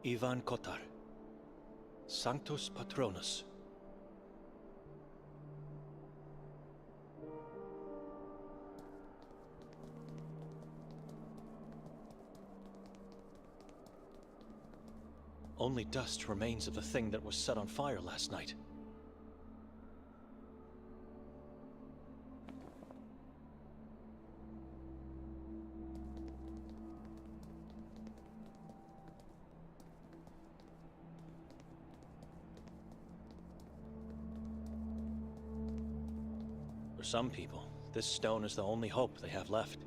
Ivan Kotar, Sanctus Patronus. Only dust remains of the thing that was set on fire last night. For some people, this stone is the only hope they have left.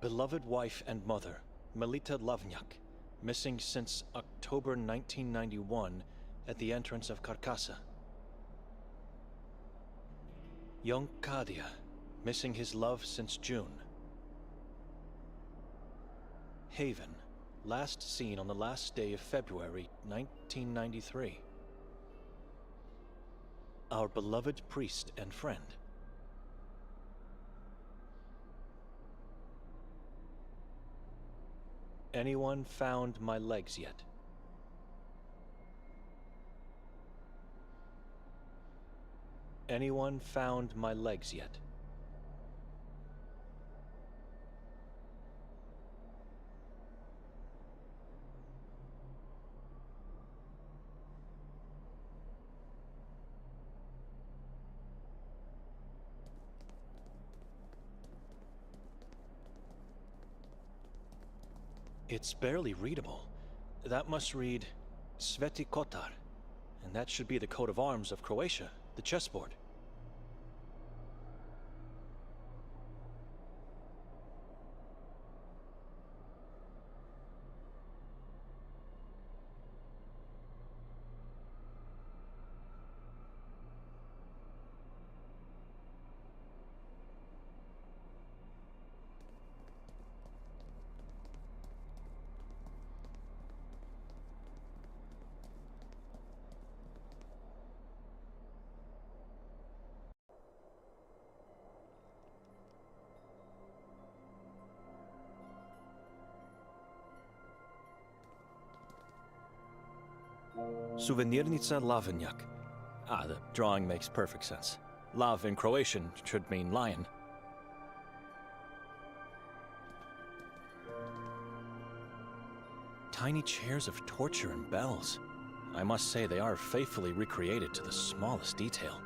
Beloved wife and mother, Melita Lavnyak, missing since October 1991 at the entrance of Carcassa. Young Kadia, missing his love since June. Haven, last seen on the last day of February 1993. Our beloved priest and friend. Anyone found my legs yet? Anyone found my legs yet? It's barely readable. That must read Sveti Kotar, and that should be the coat of arms of Croatia, the chessboard. Suvenirnica Lavnjak. Ah, the drawing makes perfect sense. Lav in Croatian should mean lion. Tiny chairs of torture and bells. I must say they are faithfully recreated to the smallest detail.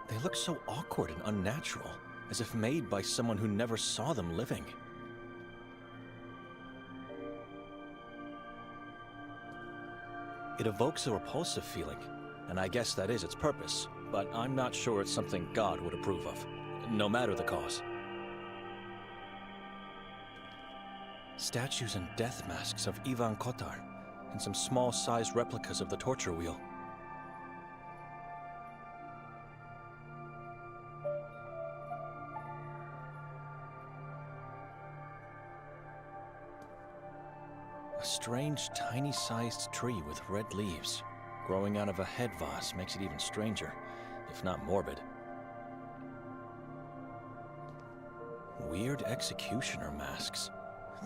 They look so awkward and unnatural, as if made by someone who never saw them living. It evokes a repulsive feeling, and I guess that is its purpose, but I'm not sure it's something God would approve of, no matter the cause. Statues and death masks of Ivan Kotar, and some small-sized replicas of the torture wheel. A strange, tiny-sized tree with red leaves. Growing out of a head vase makes it even stranger, if not morbid. Weird executioner masks.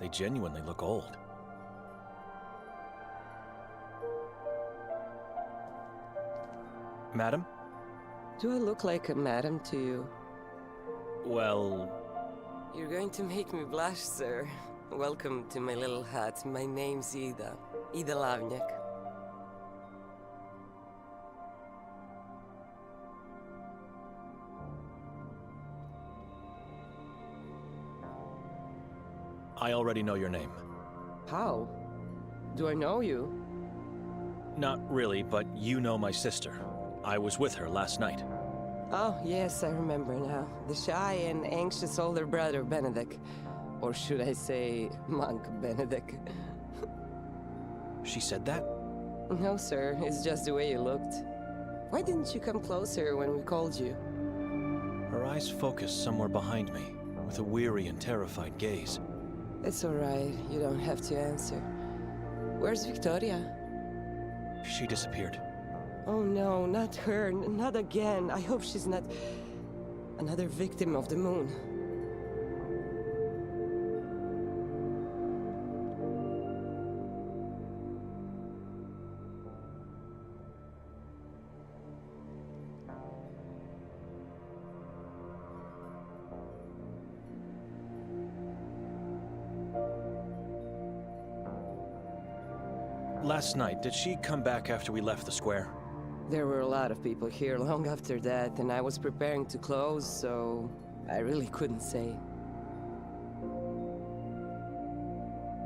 They genuinely look old. Madam? Do I look like a madam to you? Well... You're going to make me blush, sir. Welcome to my little hut. My name's Ida. Ida Lavnjak. I already know your name. How? Do I know you? Not really, but you know my sister. I was with her last night. Oh, yes, I remember now. The shy and anxious older brother, Benedict. Or should I say, monk Benedict. She said that? No, sir. It's just the way you looked. Why didn't you come closer when we called you? Her eyes focused somewhere behind me, with a weary and terrified gaze. It's all right. You don't have to answer. Where's Victoria? She disappeared. Oh no, not her, not again. I hope she's not another victim of the moon. Last night, did she come back after we left the square? There were a lot of people here long after that, and I was preparing to close, so I really couldn't say.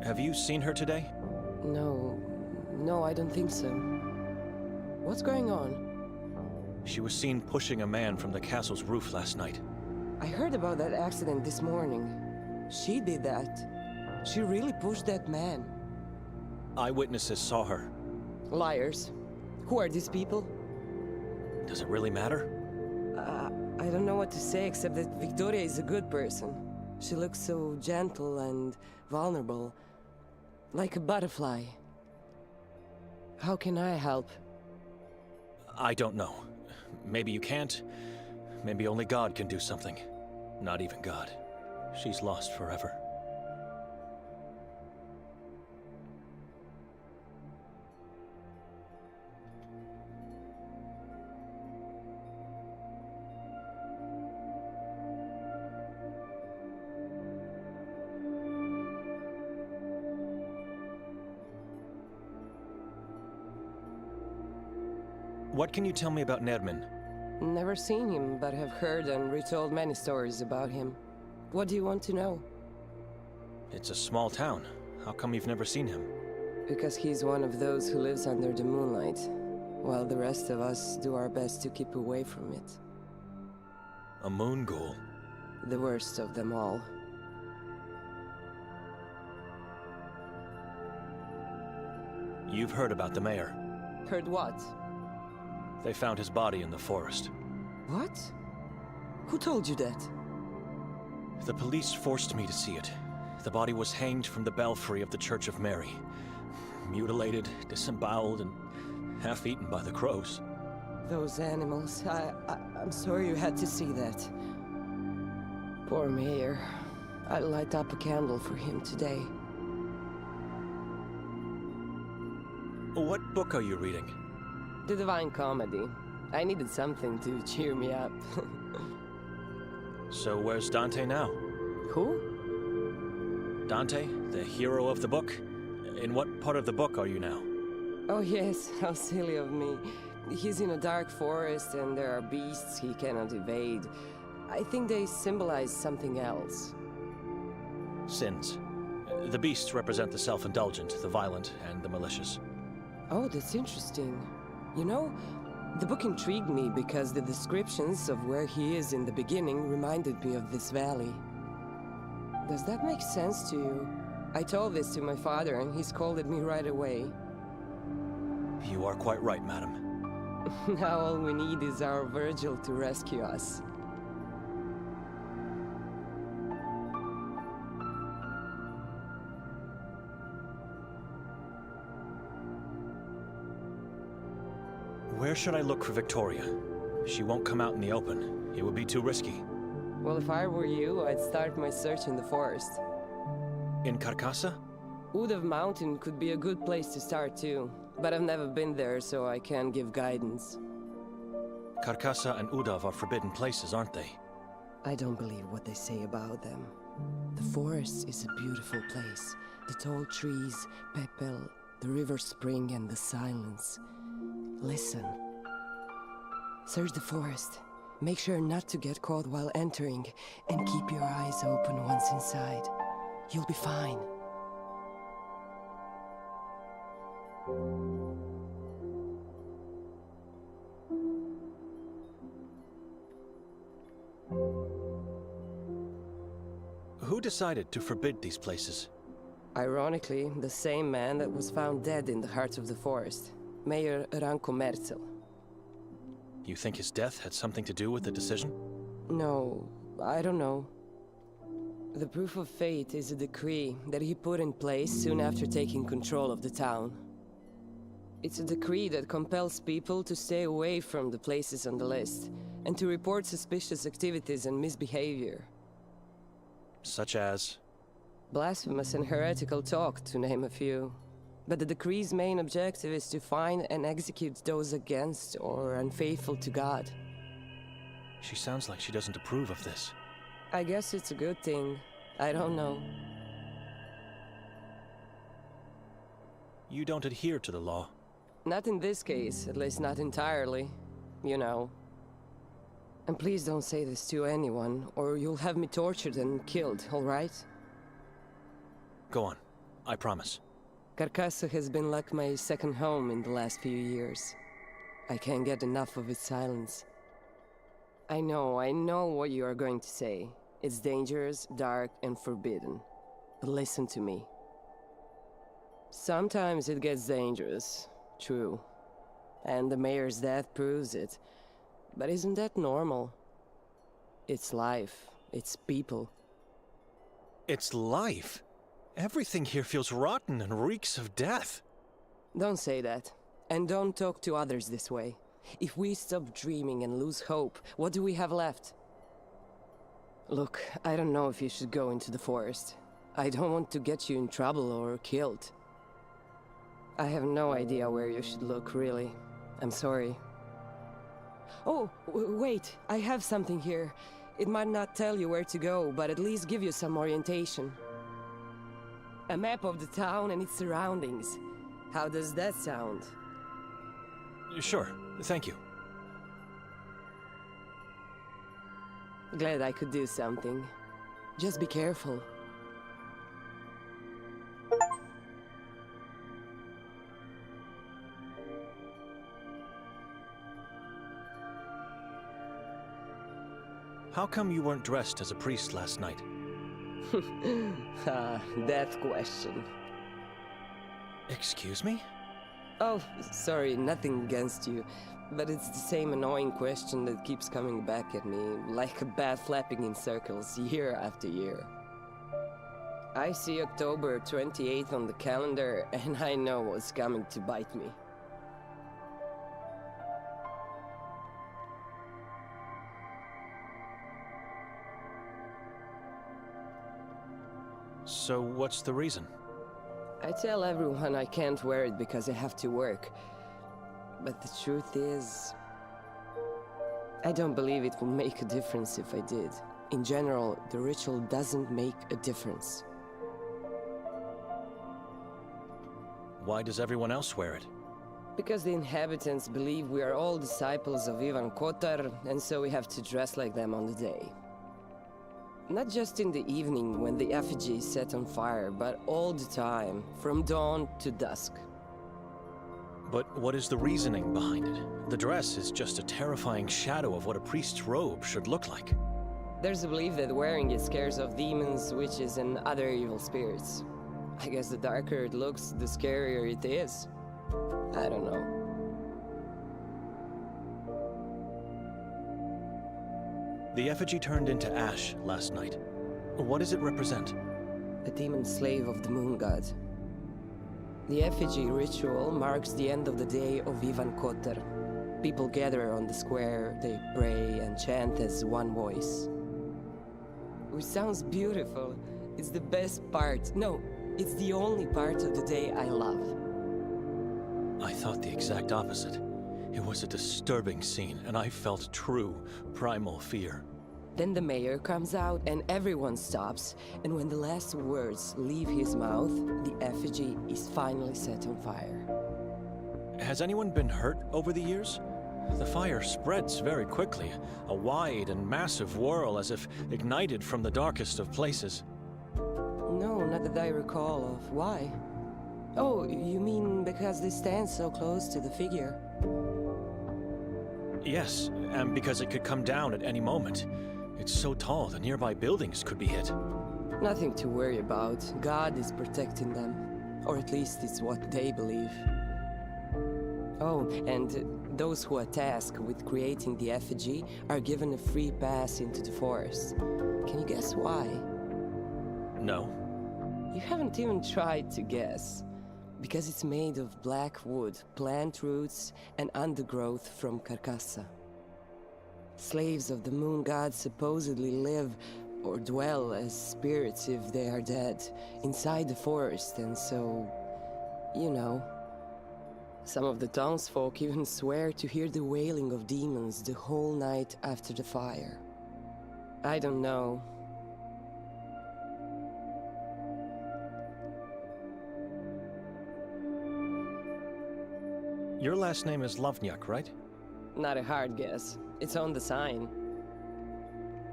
Have you seen her today? No, I don't think so. What's going on? She was seen pushing a man from the castle's roof last night. I heard about that accident this morning. She did that. She really pushed that man. Eyewitnesses saw her. Liars. Who are these people? Does it really matter? I don't know what to say except that Victoria is a good person. She looks so gentle and vulnerable. Like a butterfly. How can I help? I don't know. Maybe you can't. Maybe only God can do something. Not even God. She's lost forever. What can you tell me about Nermin? Never seen him, but have heard and retold many stories about him. What do you want to know? It's a small town. How come you've never seen him? Because he's one of those who lives under the moonlight, while the rest of us do our best to keep away from it. A moon ghoul? The worst of them all. You've heard about the mayor. Heard what? They found his body in the forest. What? Who told you that? The police forced me to see it. The body was hanged from the belfry of the Church of Mary. Mutilated, disemboweled, and half-eaten by the crows. Those animals. I'm sorry you had to see that. Poor Mayor. I'll light up a candle for him today. What book are you reading? The Divine Comedy. I needed something to cheer me up. So where's Dante now? Who? Dante, the hero of the book? In what part of the book are you now? Oh yes, how silly of me. He's in a dark forest and there are beasts he cannot evade. I think they symbolize something else. Sins. The beasts represent the self-indulgent, the violent, and the malicious. Oh, that's interesting. You know, the book intrigued me because the descriptions of where he is in the beginning reminded me of this valley. Does that make sense to you? I told this to my father and he scolded me right away. You are quite right, madam. Now all we need is our Virgil to rescue us. Where should I look for Victoria? She won't come out in the open. It would be too risky. Well, if I were you, I'd start my search in the forest. In Carcassa? Udav Mountain could be a good place to start too, but I've never been there, so I can't give guidance. Carcassa and Udav are forbidden places, aren't they? I don't believe what they say about them. The forest is a beautiful place. The tall trees, Pepel, the river spring and the silence. Listen. Search the forest. Make sure not to get caught while entering, and keep your eyes open once inside. You'll be fine. Who decided to forbid these places? Ironically, the same man that was found dead in the heart of the forest. Mayor Ranko Merzel. You think his death had something to do with the decision? No, I don't know. The proof of fate is a decree that he put in place soon after taking control of the town. It's a decree that compels people to stay away from the places on the list, and to report suspicious activities and misbehavior. Such as? Blasphemous and heretical talk, to name a few. But the decree's main objective is to find and execute those against or unfaithful to God. She sounds like she doesn't approve of this. I guess it's a good thing. I don't know. You don't adhere to the law. Not in this case, at least not entirely. You know. And please don't say this to anyone, or you'll have me tortured and killed, all right? Go on. I promise. Carcassa has been like my second home in the last few years. I can't get enough of its silence. I know what you are going to say. It's dangerous, dark, and forbidden. But listen to me. Sometimes it gets dangerous, true. And the mayor's death proves it. But isn't that normal? It's life. It's people. It's life? Everything here feels rotten and reeks of death. Don't say that. And don't talk to others this way. If we stop dreaming and lose hope, what do we have left? Look, I don't know if you should go into the forest. I don't want to get you in trouble or killed. I have no idea where you should look, really. I'm sorry. Oh, wait, I have something here. It might not tell you where to go, but at least give you some orientation. A map of the town and its surroundings. How does that sound? Sure, thank you. Glad I could do something. Just be careful. How come you weren't dressed as a priest last night? That question. Excuse me? Oh, sorry, nothing against you. But it's the same annoying question that keeps coming back at me, like a bat flapping in circles, year after year. I see October 28th on the calendar, and I know what's coming to bite me. So what's the reason? I tell everyone I can't wear it because I have to work. But the truth is, I don't believe it will make a difference if I did. In general, the ritual doesn't make a difference. Why does everyone else wear it? Because the inhabitants believe we are all disciples of Ivan Kotar, and so we have to dress like them on the day. Not just in the evening when the effigy is set on fire, but all the time, from dawn to dusk. But what is the reasoning behind it? The dress is just a terrifying shadow of what a priest's robe should look like. There's a belief that wearing it scares off demons, witches, and other evil spirits. I guess the darker it looks, the scarier it is. I don't know. The effigy turned into ash last night. What does it represent? A demon slave of the moon god. The effigy ritual marks the end of the day of Ivan Kotar. People gather on the square, they pray and chant as one voice. Which sounds beautiful. It's the best part. No, it's the only part of the day I love. I thought the exact opposite. It was a disturbing scene, and I felt true, primal fear. Then the mayor comes out and everyone stops, and when the last words leave his mouth, the effigy is finally set on fire. Has anyone been hurt over the years? The fire spreads very quickly, a wide and massive whirl as if ignited from the darkest of places. No, not that I recall of. Why? Oh, you mean because they stand so close to the figure? Yes, and because it could come down at any moment. It's so tall that nearby buildings could be hit. Nothing to worry about. God is protecting them. Or at least it's what they believe. Oh, and those who are tasked with creating the effigy are given a free pass into the forest. Can you guess why? No. You haven't even tried to guess. Because it's made of black wood, plant roots, and undergrowth from Carcassa. Slaves of the moon god supposedly live or dwell as spirits if they are dead, inside the forest, and so, you know. Some of the townsfolk even swear to hear the wailing of demons the whole night after the fire. I don't know. Your last name is Lovnyak, right? Not a hard guess. It's on the sign.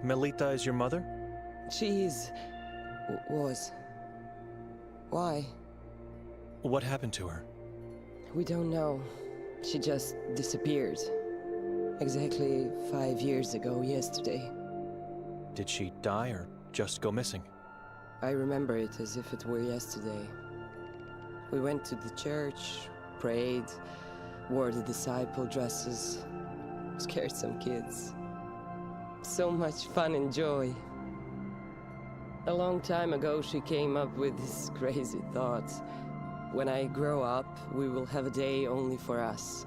Melita is your mother? She is... was. Why? What happened to her? We don't know. She just disappeared. Exactly 5 years ago yesterday. Did she die or just go missing? I remember it as if it were yesterday. We went to the church, prayed, wore the disciple dresses, scared some kids. So much fun and joy. A long time ago she came up with this crazy thought. When I grow up, we will have a day only for us.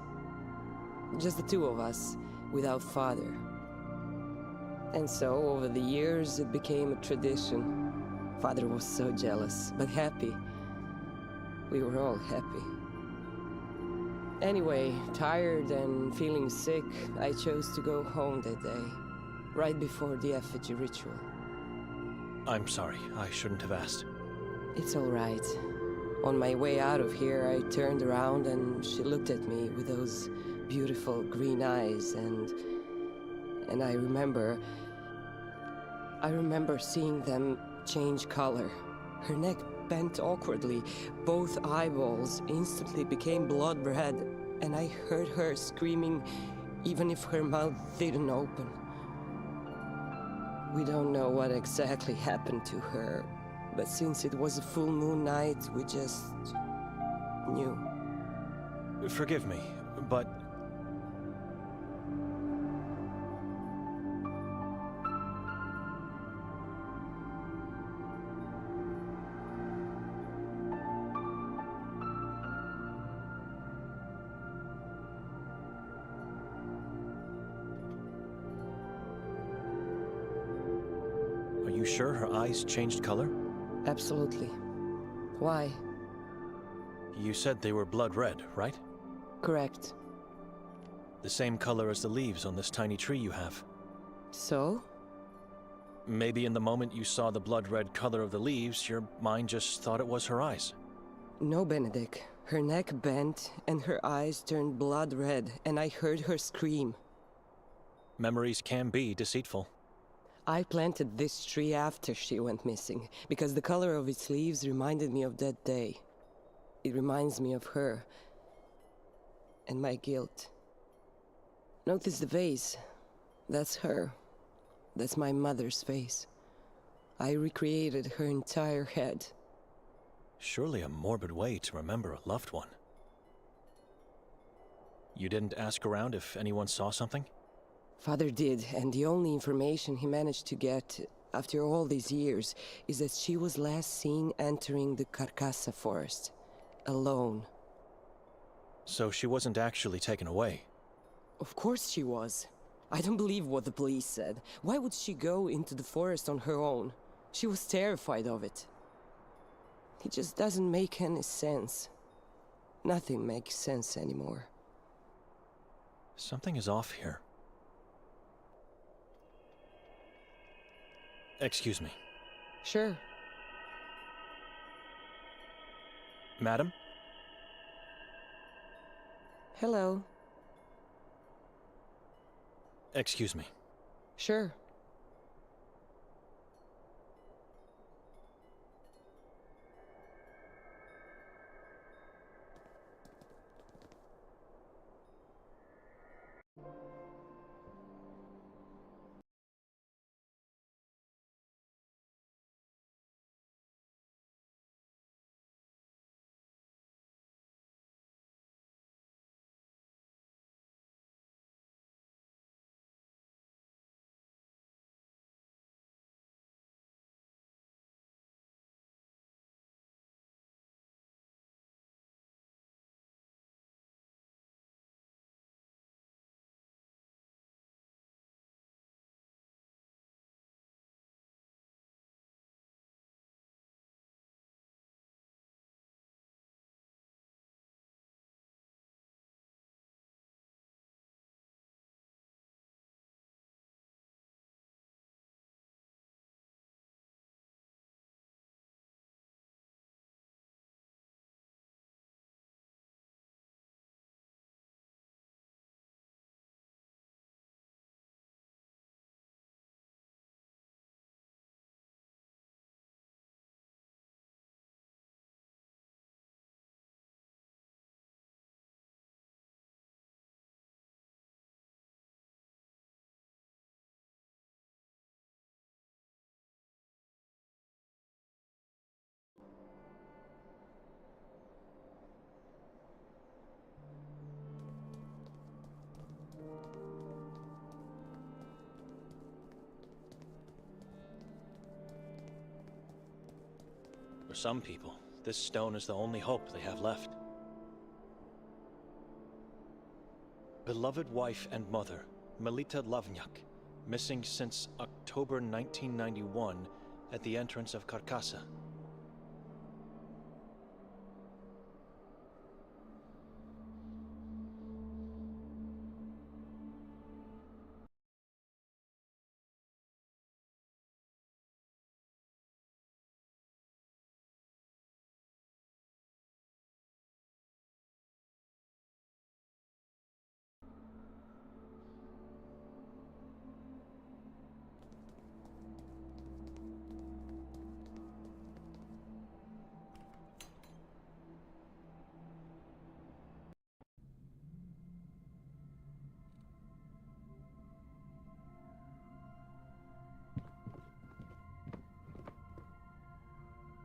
Just the two of us, without father. And so, over the years, it became a tradition. Father was so jealous, but happy. We were all happy. Anyway, tired and feeling sick, I chose to go home that day, right before the effigy ritual. I'm sorry, I shouldn't have asked. It's all right. On my way out of here, I turned around and she looked at me with those beautiful green eyes, and I remember seeing them change color. Her neck bent awkwardly, both eyeballs instantly became blood red, and I heard her screaming even if her mouth didn't open. We don't know what exactly happened to her, but since it was a full moon night, we just knew. Forgive me, but... Are you sure her eyes changed color? Absolutely. Why? You said they were blood red, right? Correct. The same color as the leaves on this tiny tree you have. So? Maybe in the moment you saw the blood red color of the leaves, your mind just thought it was her eyes. No, Benedict. Her neck bent and her eyes turned blood red, and I heard her scream. Memories can be deceitful. I planted this tree after she went missing, because the color of its leaves reminded me of that day. It reminds me of her, and my guilt. Notice the vase. That's her. That's my mother's face. I recreated her entire head. Surely a morbid way to remember a loved one. You didn't ask around if anyone saw something? Father did, and the only information he managed to get, after all these years, is that she was last seen entering the Carcassa forest. Alone. So she wasn't actually taken away? Of course she was. I don't believe what the police said. Why would she go into the forest on her own? She was terrified of it. It just doesn't make any sense. Nothing makes sense anymore. Something is off here. Excuse me. Sure. Madam? Hello. Excuse me. Sure. For some people, this stone is the only hope they have left. Beloved wife and mother, Melita Lavnyak, missing since October 1991 at the entrance of Carcassa.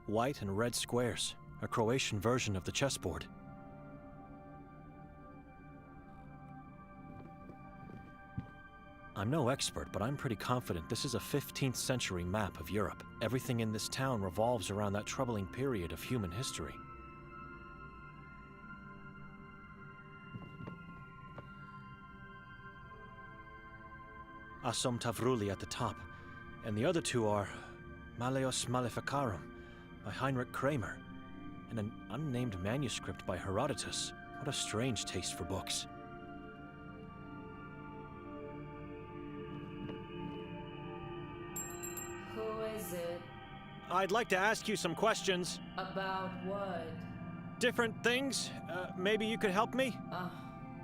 White and red squares, a Croatian version of the chessboard. I'm no expert, but I'm pretty confident this is a 15th century map of Europe. Everything in this town revolves around that troubling period of human history. Assom Tavruli at the top, and the other two are Malleus Maleficarum by Heinrich Kramer, and an unnamed manuscript by Herodotus. What a strange taste for books. Who is it? I'd like to ask you some questions. About what? Different things. Maybe you could help me?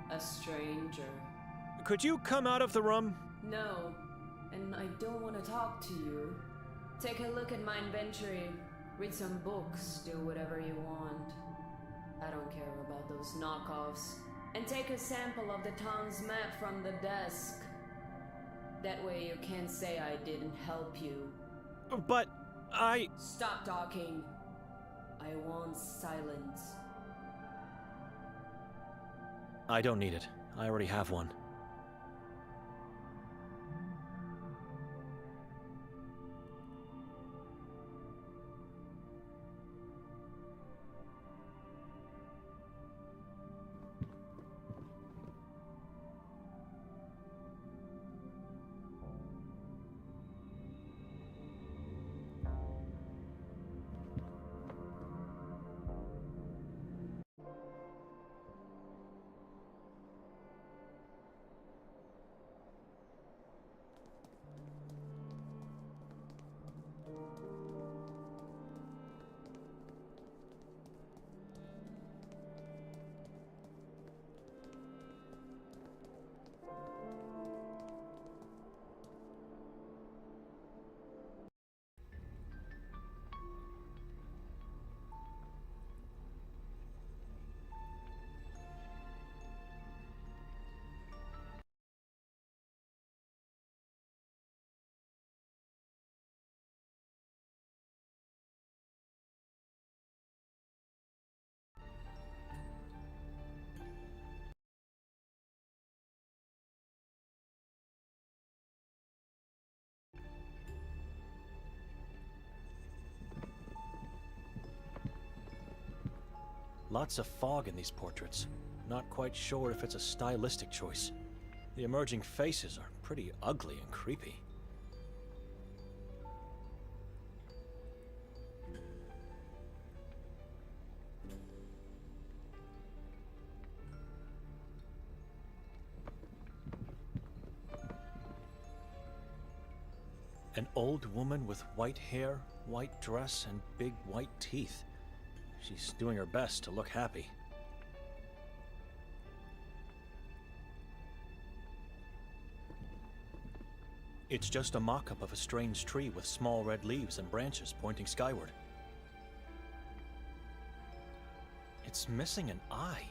A stranger. Could you come out of the room? No, and I don't want to talk to you. Take a look at my inventory. Read some books, do whatever you want. I don't care about those knockoffs. And take a sample of the town's map from the desk. That way you can't say I didn't help you. But I... Stop talking. I want silence. I don't need it. I already have one. Lots of fog in these portraits. Not quite sure if it's a stylistic choice. The emerging faces are pretty ugly and creepy. An old woman with white hair, white dress, and big white teeth. She's doing her best to look happy. It's just a mock-up of a strange tree with small red leaves and branches pointing skyward. It's missing an eye.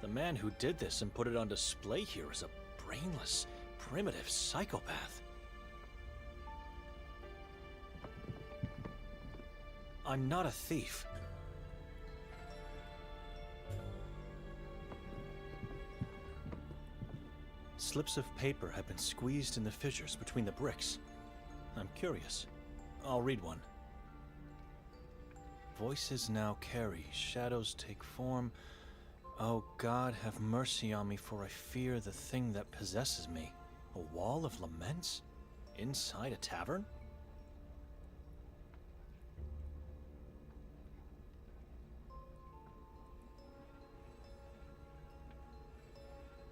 The man who did this and put it on display here is a brainless, primitive psychopath. I'm not a thief. Slips of paper have been squeezed in the fissures between the bricks. I'm curious. I'll read one. Voices now carry, shadows take form. Oh God, have mercy on me, for I fear the thing that possesses me. A wall of laments? Inside a tavern?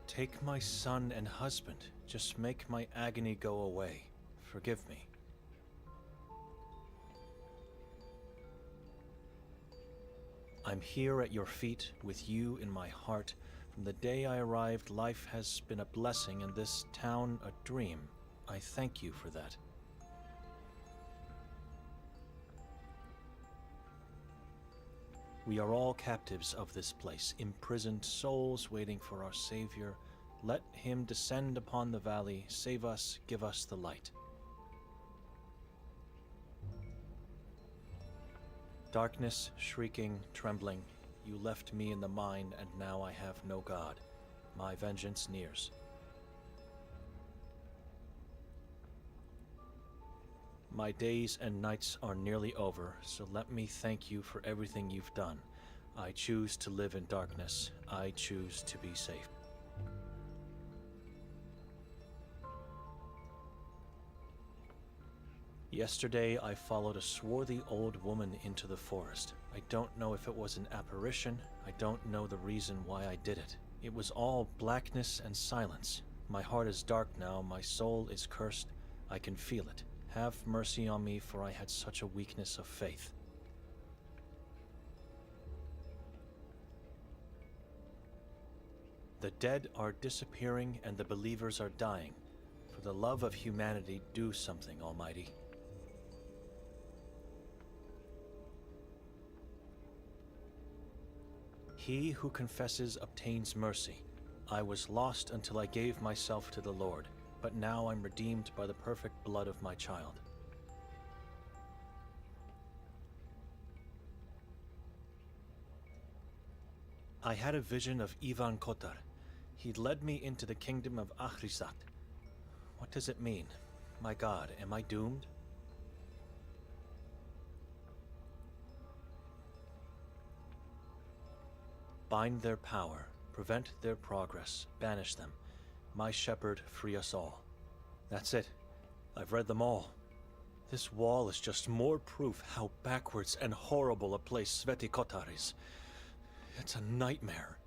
Take my son and husband. Just make my agony go away. Forgive me. I'm here at your feet, with you in my heart. From the day I arrived, life has been a blessing and this town a dream. I thank you for that. We are all captives of this place, imprisoned souls waiting for our Savior. Let him descend upon the valley, save us, give us the light. Darkness, shrieking, trembling, you left me in the mine, and now I have no God. My vengeance nears. My days and nights are nearly over, so let me thank you for everything you've done. I choose to live in darkness. I choose to be safe. Yesterday, I followed a swarthy old woman into the forest. I don't know if it was an apparition. I don't know the reason why I did it. It was all blackness and silence. My heart is dark now. My soul is cursed. I can feel it. Have mercy on me, for I had such a weakness of faith. The dead are disappearing and the believers are dying. For the love of humanity, do something, Almighty. He who confesses obtains mercy. I was lost until I gave myself to the Lord, but now I'm redeemed by the perfect blood of my child. I had a vision of Ivan Kotar. He led me into the kingdom of Ahrisat. What does it mean? My God, am I doomed? Bind their power, prevent their progress, banish them. My shepherd, free us all. That's it. I've read them all. This wall is just more proof how backwards and horrible a place Sveti Kotar is. It's a nightmare.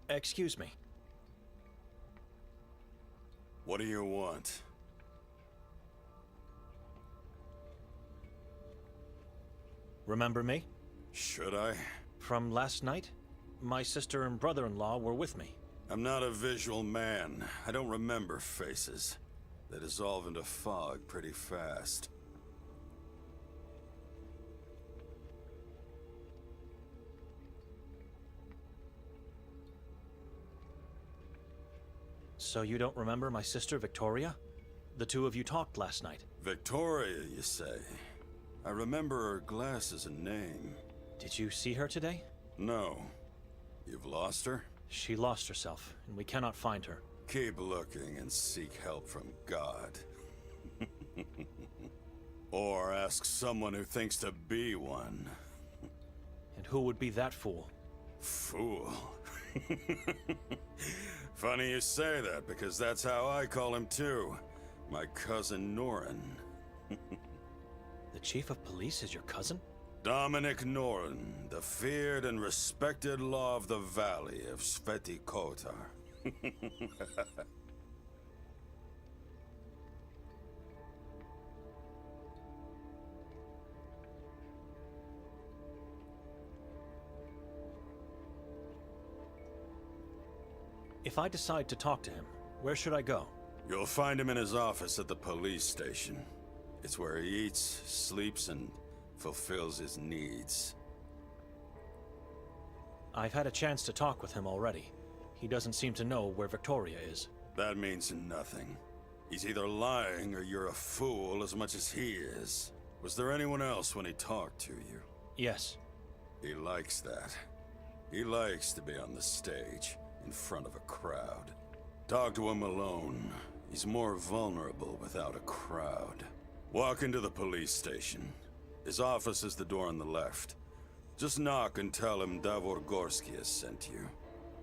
Excuse me. What do you want? Remember me? Should I? From last night? My sister and brother-in-law were with me. I'm not a visual man. I don't remember faces. They dissolve into fog pretty fast. So you don't remember my sister Victoria? The two of you talked last night. Victoria, you say? I remember her glasses and name. Did you see her today? No. You've lost her? She lost herself, and we cannot find her. Keep looking and seek help from God. Or ask someone who thinks to be one. And who would be that fool? Fool. Funny you say that, because that's how I call him too. My cousin Norin. The chief of police is your cousin? Dominic Norin, the feared and respected law of the valley of Sveti Kotar. If I decide to talk to him, where should I go? You'll find him in his office at the police station. It's where he eats, sleeps, and fulfills his needs. I've had a chance to talk with him already. He doesn't seem to know where Victoria is. That means nothing. He's either lying or you're a fool as much as he is. Was there anyone else when he talked to you? Yes. He likes that. He likes to be on the stage. in front of a crowd. Talk to him alone. He's more vulnerable without a crowd. Walk into the police station. His office is the door on the left. Just knock and tell him Davor Gorski has sent you.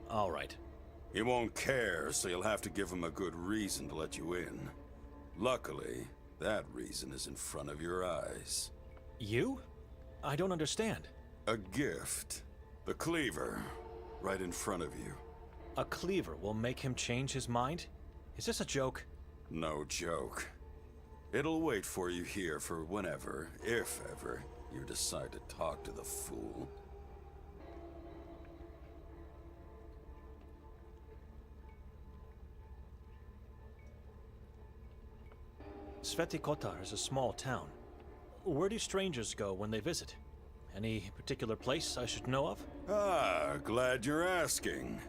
All right. He won't care, so you'll have to give him a good reason to let you in. Luckily, that reason is in front of your eyes. You? I don't understand. A gift. The cleaver. Right in front of you. A cleaver will make him change his mind? Is this a joke? No joke. It'll wait for you here for whenever, if ever, you decide to talk to the fool. Sveti Kotar is a small town. Where do strangers go when they visit? Any particular place I should know of? Ah, glad you're asking.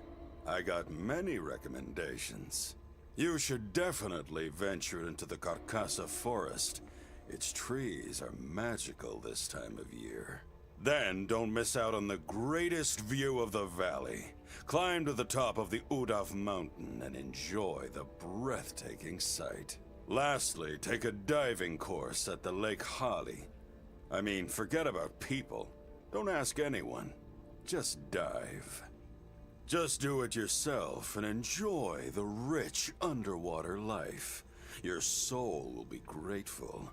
I got many recommendations. You should definitely venture into the Carcassa forest. Its trees are magical this time of year. Then don't miss out on the greatest view of the valley. Climb to the top of the Udav mountain and enjoy the breathtaking sight. Lastly, take a diving course at the Lake Hali. I mean, forget about people. Don't ask anyone. Just dive. Just do it yourself and enjoy the rich underwater life. Your soul will be grateful.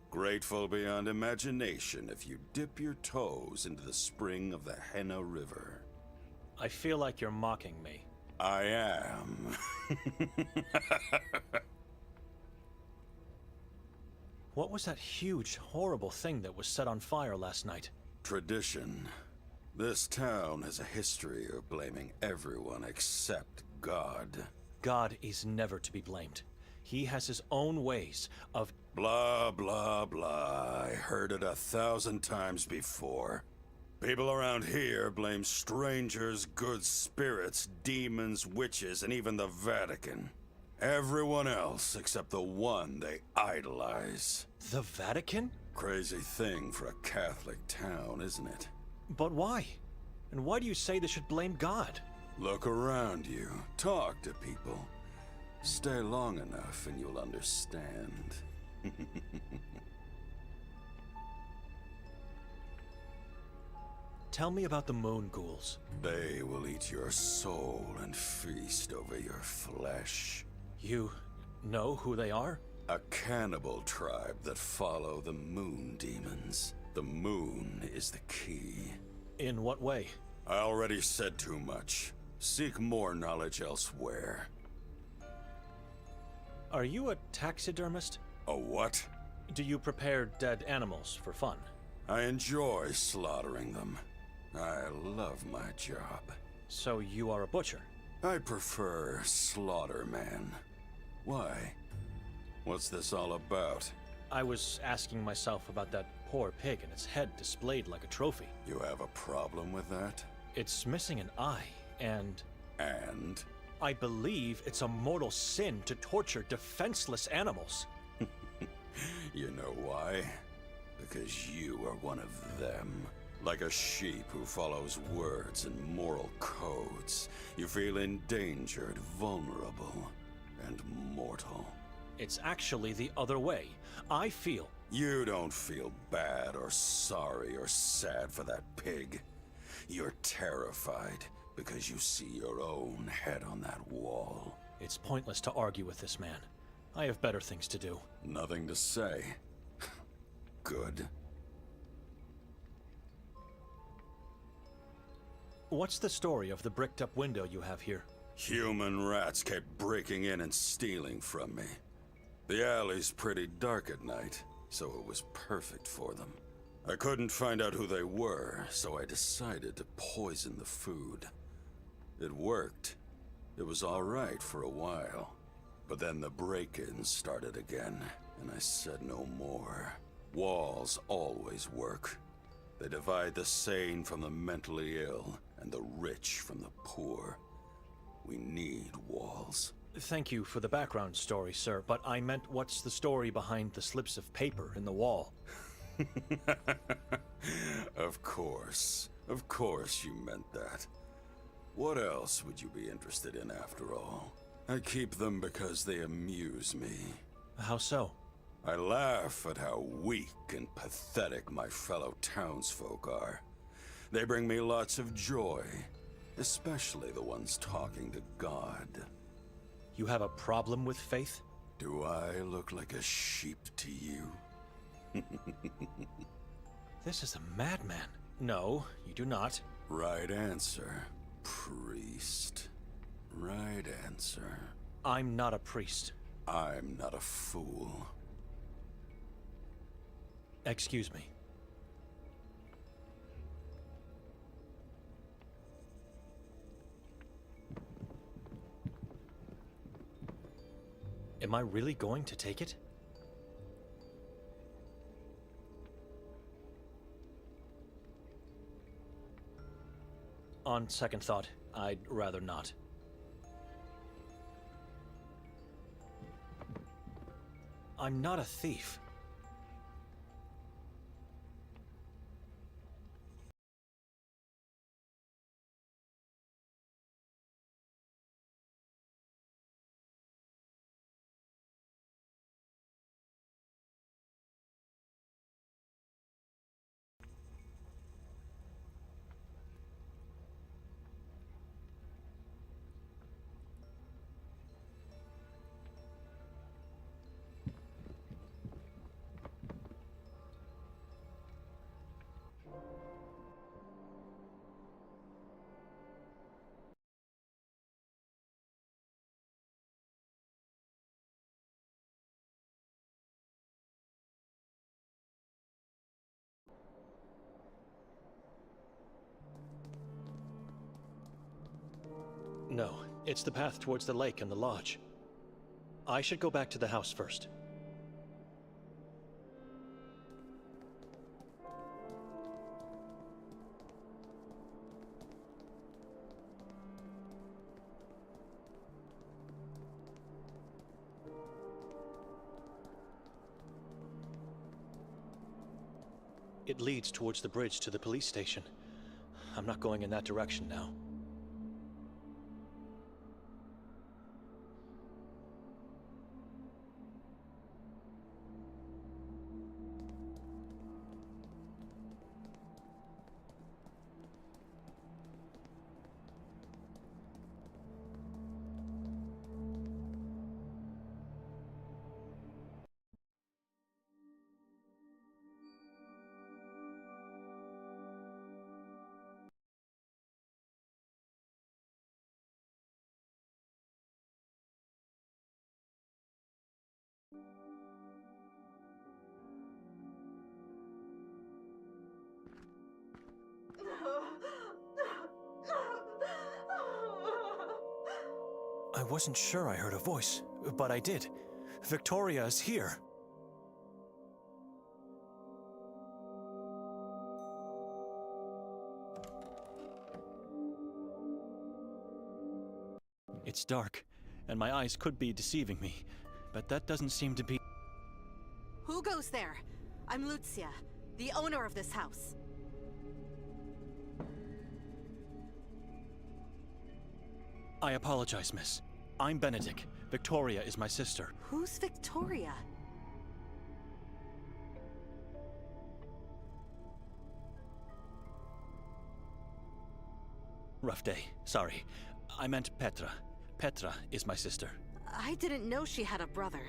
Grateful beyond imagination if you dip your toes into the spring of the Henna River. I feel like you're mocking me. I am. What was that huge, horrible thing that was set on fire last night? Tradition. This town has a history of blaming everyone except God. God is never to be blamed. He has his own ways of... Blah, blah, blah. I heard it 1,000 times before. People around here blame strangers, good spirits, demons, witches, and even the Vatican. Everyone else except the one they idolize. The Vatican? Crazy thing for a Catholic town, isn't it? But why? And why do you say they should blame God? Look around you. Talk to people. Stay long enough and you'll understand. Tell me about the moon ghouls. They will eat your soul and feast over your flesh. You know who they are? A cannibal tribe that follow the moon demons. The moon is the key. In what way? I already said too much. Seek more knowledge elsewhere. Are you a taxidermist? A what? Do you prepare dead animals for fun? I enjoy slaughtering them. I love my job. So you are a butcher? I prefer Slaughterman. Why? What's this all about? I was asking myself about that poor pig and its head displayed like a trophy. You have a problem with that? It's missing an eye, and And? I believe it's a mortal sin to torture defenseless animals. You know why? Because you are one of them. Like a sheep who follows words and moral codes, you feel endangered, vulnerable, and mortal. It's actually the other way. I feel... You don't feel bad or sorry or sad for that pig. You're terrified because you see your own head on that wall. It's pointless to argue with this man. I have better things to do. Nothing to say. Good. What's the story of the bricked-up window you have here? Human rats kept breaking in and stealing from me. The alley's pretty dark at night, so it was perfect for them. I couldn't find out who they were, so I decided to poison the food. It worked. It was all right for a while. But then the break-ins started again, and I said no more. Walls always work. They divide the sane from the mentally ill, and the rich from the poor. We need walls. Thank you for the background story, sir, but I meant what's the story behind the slips of paper in the wall? Of course you meant that. What else would you be interested in after all? I keep them because they amuse me. How so? I laugh at how weak and pathetic my fellow townsfolk are. They bring me lots of joy, especially the ones talking to God. You have a problem with faith? Do I look like a sheep to you? This is a madman. No, you do not. Right answer, priest. Right answer. I'm not a priest. I'm not a fool. Excuse me. Am I really going to take it? On second thought, I'd rather not. I'm not a thief. No, it's the path towards the lake and the lodge. I should go back to the house first. It leads towards the bridge to the police station. I'm not going in that direction now. I wasn't sure I heard a voice, but I did. Victoria is here. It's dark, and my eyes could be deceiving me, but that doesn't seem to be... Who goes there? I'm Lucia, the owner of this house. I apologize, miss. I'm Benedict. Victoria is my sister. Who's Victoria? Rough day. Sorry. I meant Petra. Petra is my sister. I didn't know she had a brother,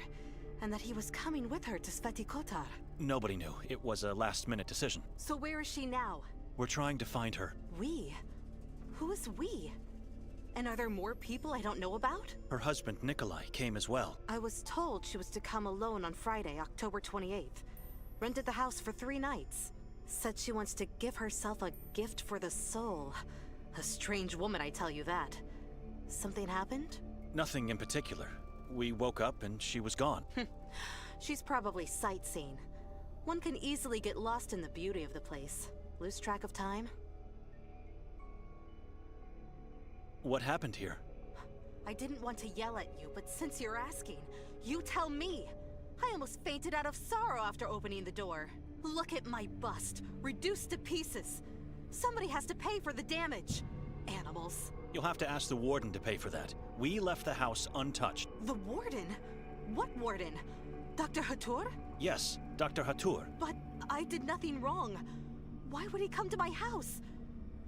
and that he was coming with her to Sveti Kotar. Nobody knew. It was a last-minute decision. So where is she now? We're trying to find her. We? Who is we? And are there more people I don't know about? Her husband, Nikolai, came as well. I was told she was to come alone on Friday, October 28th. Rented the house for 3 nights. Said she wants to give herself a gift for the soul. A strange woman, I tell you that. Something happened? Nothing in particular. We woke up and she was gone. She's probably sightseeing. One can easily get lost in the beauty of the place. Lose track of time. What happened here? I didn't want to yell at you, but since you're asking, you tell me. I almost fainted out of sorrow after opening the door. Look at my bust, reduced to pieces. Somebody has to pay for the damage. Animals. You'll have to ask the warden to pay for that. We left the house untouched. The warden? What warden? Dr. Hatur? Yes, Dr. Hatur. But I did nothing wrong. Why would he come to my house?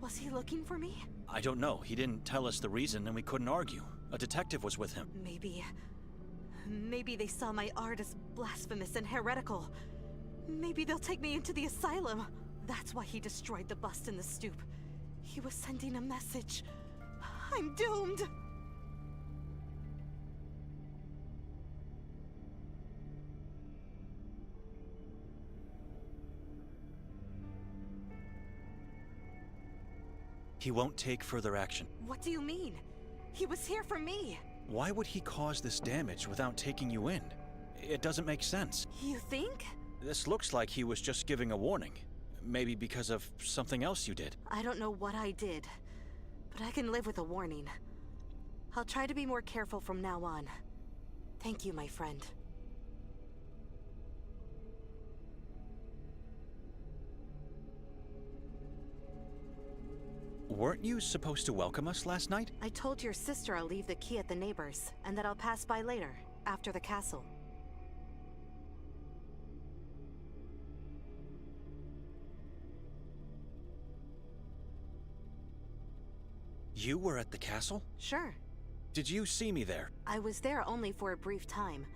Was he looking for me? I don't know. He didn't tell us the reason and we couldn't argue. A detective was with him. Maybe they saw my art as blasphemous and heretical. Maybe they'll take me into the asylum. That's why he destroyed the bust in the stoop. He was sending a message. I'm doomed! He won't take further action. What do you mean? He was here for me! Why would he cause this damage without taking you in? It doesn't make sense. You think? This looks like he was just giving a warning. Maybe because of something else you did. I don't know what I did, but I can live with a warning. I'll try to be more careful from now on. Thank you, my friend. Weren't you supposed to welcome us last night? I told your sister I'll leave the key at the neighbors, and that I'll pass by later, after the castle. You were at the castle? Sure. Did you see me there? I was there only for a brief time.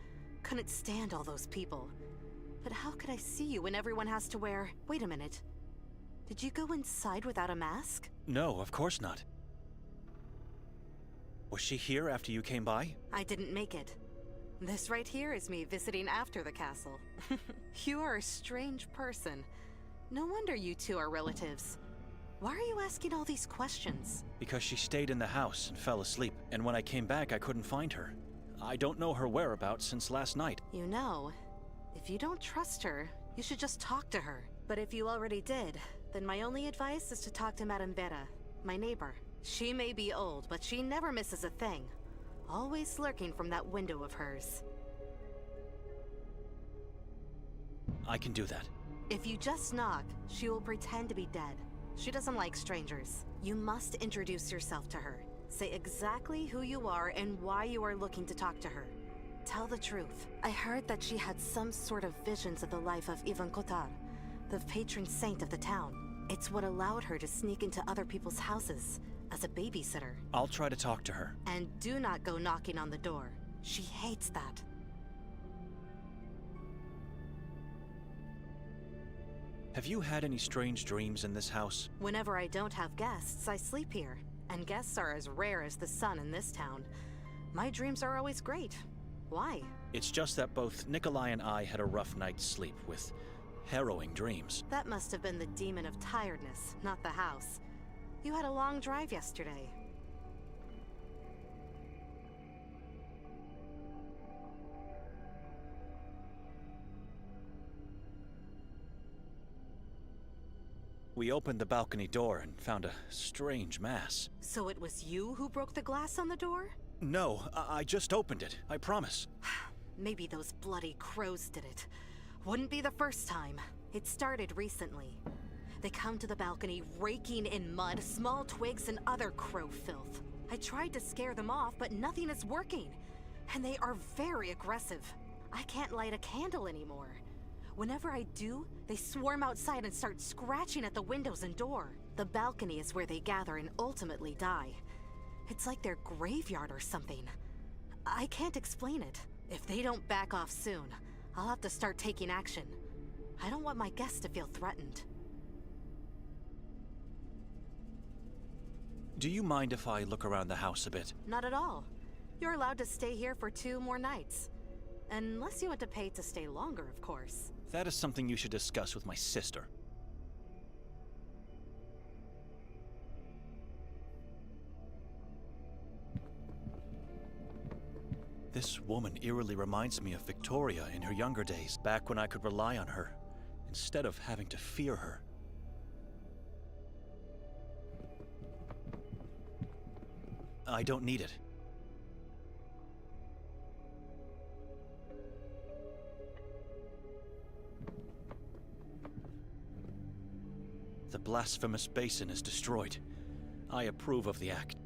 Couldn't stand all those people. But how could I see you when everyone has to wear... Wait a minute. Did you go inside without a mask? No, of course not. Was she here after you came by? I didn't make it. This right here is me visiting after the castle. You are a strange person. No wonder you two are relatives. Why are you asking all these questions? Because she stayed in the house and fell asleep, and when I came back I couldn't find her. I don't know her whereabouts since last night. You know, if you don't trust her, you should just talk to her. But if you already did, then my only advice is to talk to Madame Vera, my neighbor. She may be old, but she never misses a thing. Always lurking from that window of hers. I can do that. If you just knock, she will pretend to be dead. She doesn't like strangers. You must introduce yourself to her. Say exactly who you are and why you are looking to talk to her. Tell the truth. I heard that she had some sort of visions of the life of Ivan Kotar, the patron saint of the town. It's what allowed her to sneak into other people's houses as a babysitter. I'll try to talk to her. And do not go knocking on the door. She hates that. Have you had any strange dreams in this house? Whenever I don't have guests, I sleep here. And guests are as rare as the sun in this town. My dreams are always great. Why? It's just that both Nikolai and I had a rough night's sleep with harrowing dreams. That must have been the demon of tiredness, not the house. You had a long drive yesterday. We opened the balcony door and found a strange mass. So it was you who broke the glass on the door? No, I just opened it, I promise. Maybe those bloody crows did it. Wouldn't be the first time. It started recently. They come to the balcony raking in mud, small twigs, and other crow filth. I tried to scare them off, but nothing is working. And they are very aggressive. I can't light a candle anymore. Whenever I do, they swarm outside and start scratching at the windows and door. The balcony is where they gather and ultimately die. It's like their graveyard or something. I can't explain it. If they don't back off soon, I'll have to start taking action. I don't want my guests to feel threatened. Do you mind if I look around the house a bit? Not at all. You're allowed to stay here for 2 more nights. Unless you want to pay to stay longer, of course. That is something you should discuss with my sister. This woman eerily reminds me of Victoria in her younger days, back when I could rely on her, instead of having to fear her. I don't need it. The blasphemous basin is destroyed. I approve of the act.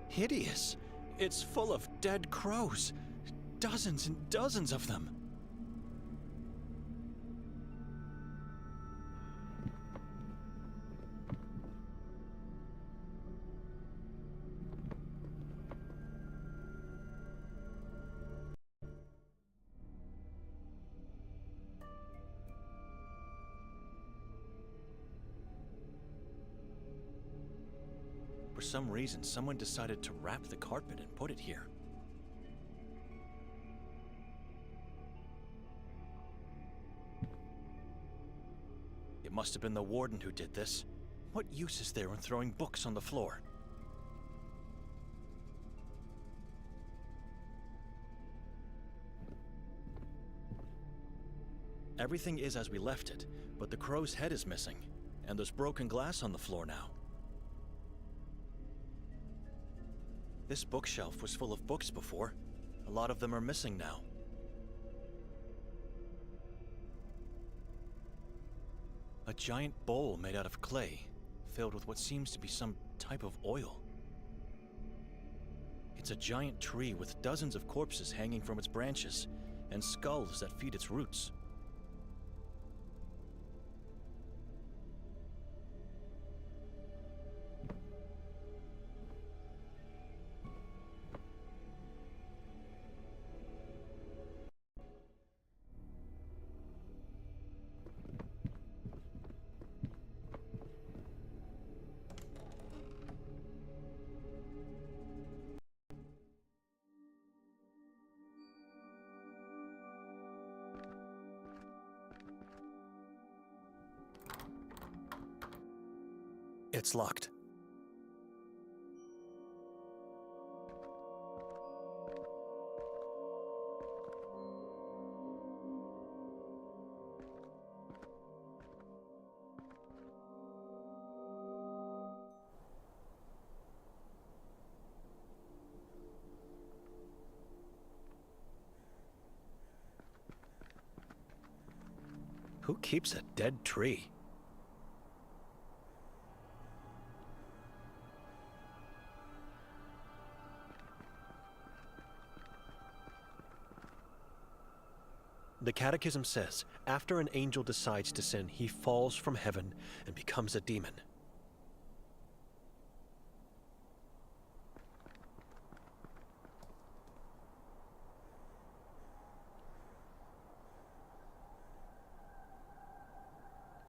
Hideous. It's full of dead crows. Dozens and dozens of them. For some reason, someone decided to wrap the carpet and put it here. It must have been the warden who did this. What use is there in throwing books on the floor? Everything is as we left it, but the crow's head is missing, and there's broken glass on the floor now. This bookshelf was full of books before. A lot of them are missing now. A giant bowl made out of clay, filled with what seems to be some type of oil. It's a giant tree with dozens of corpses hanging from its branches, and skulls that feed its roots. It's locked. Who keeps a dead tree? The Catechism says, after an angel decides to sin, he falls from heaven and becomes a demon.